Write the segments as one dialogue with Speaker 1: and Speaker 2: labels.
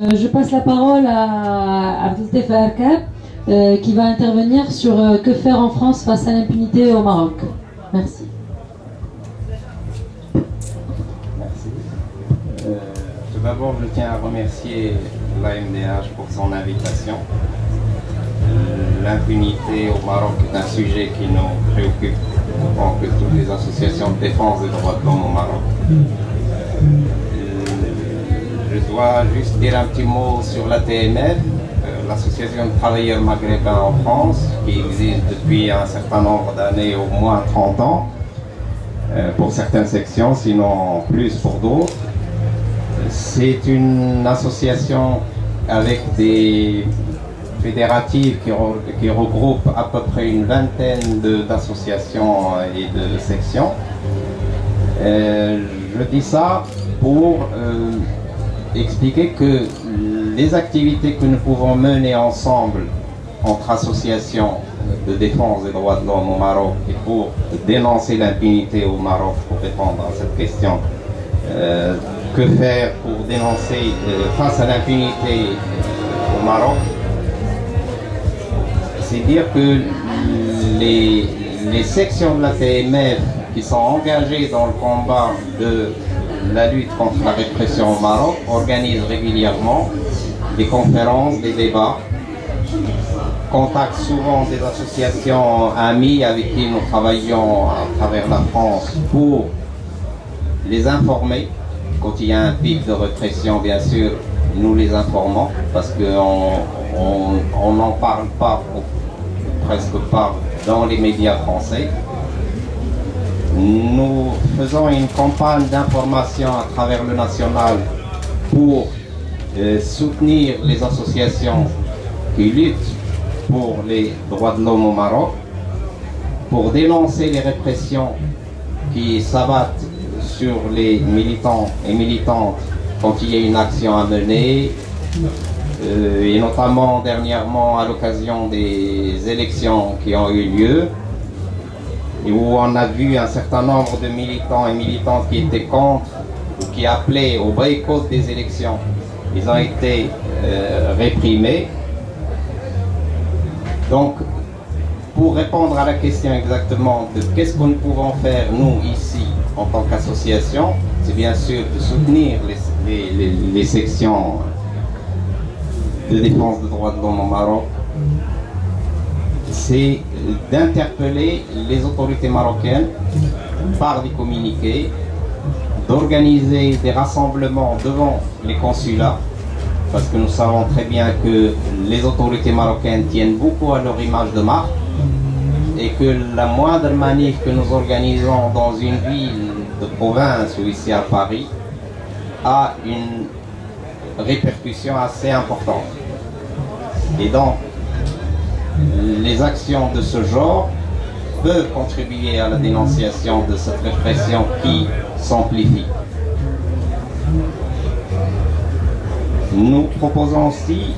Speaker 1: Je passe la parole à Abdel Faharkab qui va intervenir sur que faire en France face à l'impunité au Maroc. Merci.
Speaker 2: Merci. Tout d'abord, je tiens à remercier l'AMDH pour son invitation. L'impunité au Maroc est un sujet qui nous préoccupe autant que toutes les associations de défense des droits de l'homme au Maroc. Je dois juste dire un petit mot sur la TMF, l'association de travailleurs maghrébins en France, qui existe depuis un certain nombre d'années, au moins 30 ans, pour certaines sections, sinon plus pour d'autres. C'est une association avec des fédératives qui regroupent à peu près une vingtaine d'associations et de sections. Je dis ça pour expliquer que les activités que nous pouvons mener ensemble entre associations de défense des droits de l'homme au Maroc et pour dénoncer l'impunité au Maroc, pour répondre à cette question, que faire pour dénoncer face à l'impunité au Maroc, c'est dire que les sections de la TMF qui sont engagées dans le combat de la lutte contre la répression au Maroc organise régulièrement des conférences, des débats, contacte souvent des associations amies avec qui nous travaillons à travers la France pour les informer. Quand il y a un pic de répression, bien sûr, nous les informons parce qu'on n'en parle pas, ou presque pas, dans les médias français. Nous faisons une campagne d'information à travers le national pour soutenir les associations qui luttent pour les droits de l'homme au Maroc, pour dénoncer les répressions qui s'abattent sur les militants et militantes quand il y a une action à mener, et notamment dernièrement à l'occasion des élections qui ont eu lieu, et où on a vu un certain nombre de militants et militantes qui étaient contre ou qui appelaient au boycott des élections. Ils ont été réprimés. Donc, pour répondre à la question exactement de qu'est-ce que nous pouvons faire, nous, ici, en tant qu'association, c'est bien sûr de soutenir les sections de défense des droits de l'homme au Maroc. C'est d'interpeller les autorités marocaines par des communiqués, d'organiser des rassemblements devant les consulats, parce que nous savons très bien que les autorités marocaines tiennent beaucoup à leur image de marque et que la moindre manif que nous organisons dans une ville de province ou ici à Paris a une répercussion assez importante. Et donc, les actions de ce genre peuvent contribuer à la dénonciation de cette répression qui s'amplifie. Nous proposons aussi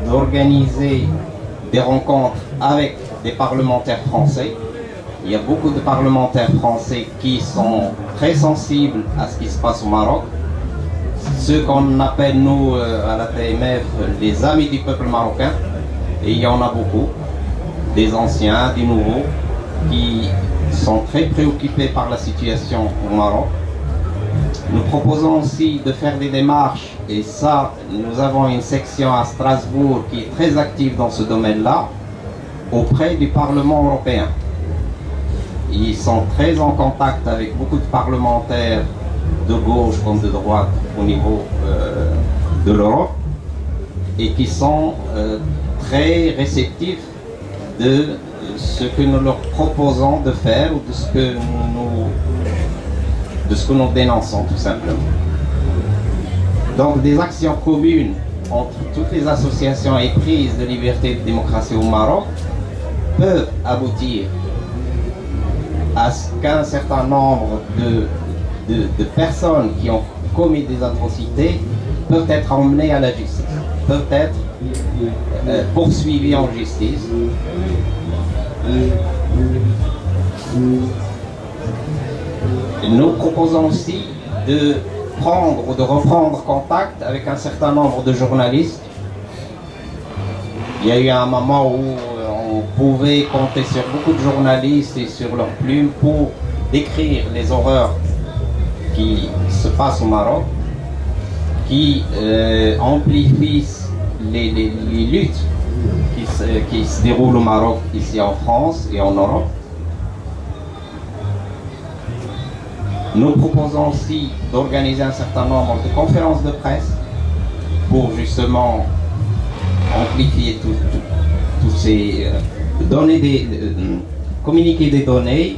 Speaker 2: d'organiser des rencontres avec des parlementaires français. Il y a beaucoup de parlementaires français qui sont très sensibles à ce qui se passe au Maroc. Ceux qu'on appelle, nous, à la TMF, les amis du peuple marocain. Et il y en a beaucoup, des anciens, des nouveaux, qui sont très préoccupés par la situation au Maroc. Nous proposons aussi de faire des démarches, et ça, nous avons une section à Strasbourg qui est très active dans ce domaine-là, auprès du Parlement européen. Ils sont très en contact avec beaucoup de parlementaires de gauche comme de droite au niveau de l'Europe, et qui sont très réceptifs de ce que nous leur proposons de faire ou de ce que nous dénonçons tout simplement. Donc des actions communes entre toutes les associations éprises de liberté et de démocratie au Maroc peuvent aboutir à ce qu'un certain nombre de personnes qui ont commis des atrocités peuvent être emmenées à la justice, peuvent être poursuivis en justice. Nous proposons aussi de prendre ou de reprendre contact avec un certain nombre de journalistes. Il y a eu un moment où on pouvait compter sur beaucoup de journalistes et sur leurs plumes pour décrire les horreurs qui se passent au Maroc, qui amplifient les luttes qui se déroulent au Maroc, ici en France et en Europe. Nous proposons aussi d'organiser un certain nombre de conférences de presse pour justement amplifier tous ces communiquer des données,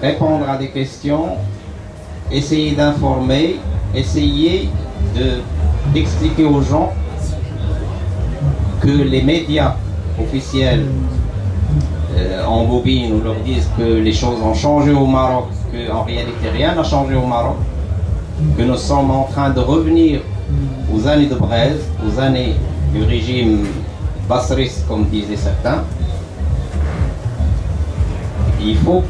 Speaker 2: répondre à des questions, essayer d'informer, essayer d'expliquer aux gens que les médias officiels en bobine ou leur disent que les choses ont changé au Maroc, qu'en réalité rien n'a changé au Maroc, que nous sommes en train de revenir aux années de Braise, aux années du régime basriste comme disaient certains. Il faut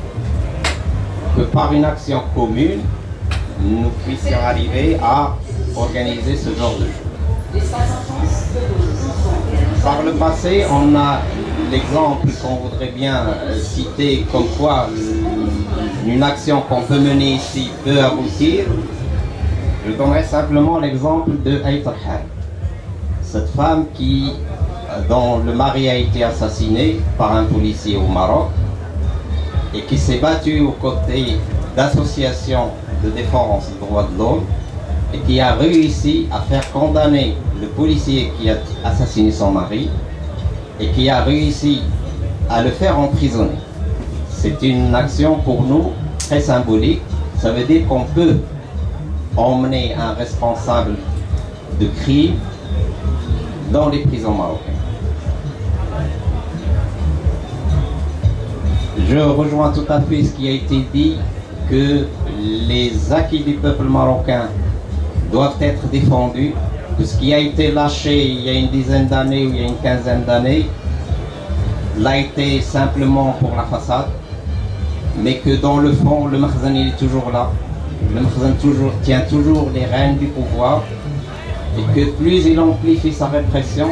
Speaker 2: que par une action commune, nous puissions arriver à organiser ce genre de jeu. Par le passé, on a l'exemple qu'on voudrait bien citer comme quoi une action qu'on peut mener ici peut aboutir. Je donnerai simplement l'exemple de Aït Rhal, cette femme dont le mari a été assassiné par un policier au Maroc et qui s'est battue aux côtés d'associations de défense des droits de l'homme et qui a réussi à faire condamner le policier qui a assassiné son mari et qui a réussi à le faire emprisonner. C'est une action pour nous très symbolique. Ça veut dire qu'on peut emmener un responsable de crime dans les prisons marocaines. Je rejoins tout à fait ce qui a été dit, que les acquis du peuple marocain doivent être défendus, que ce qui a été lâché il y a une dizaine d'années ou il y a une quinzaine d'années l'a été simplement pour la façade, mais que dans le fond, le Makhzen il est toujours là. Le Makhzen tient toujours les rênes du pouvoir et que plus il amplifie sa répression,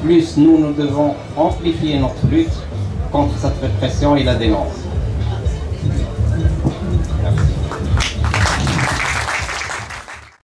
Speaker 2: plus nous devons amplifier notre lutte contre cette répression et la dénonce.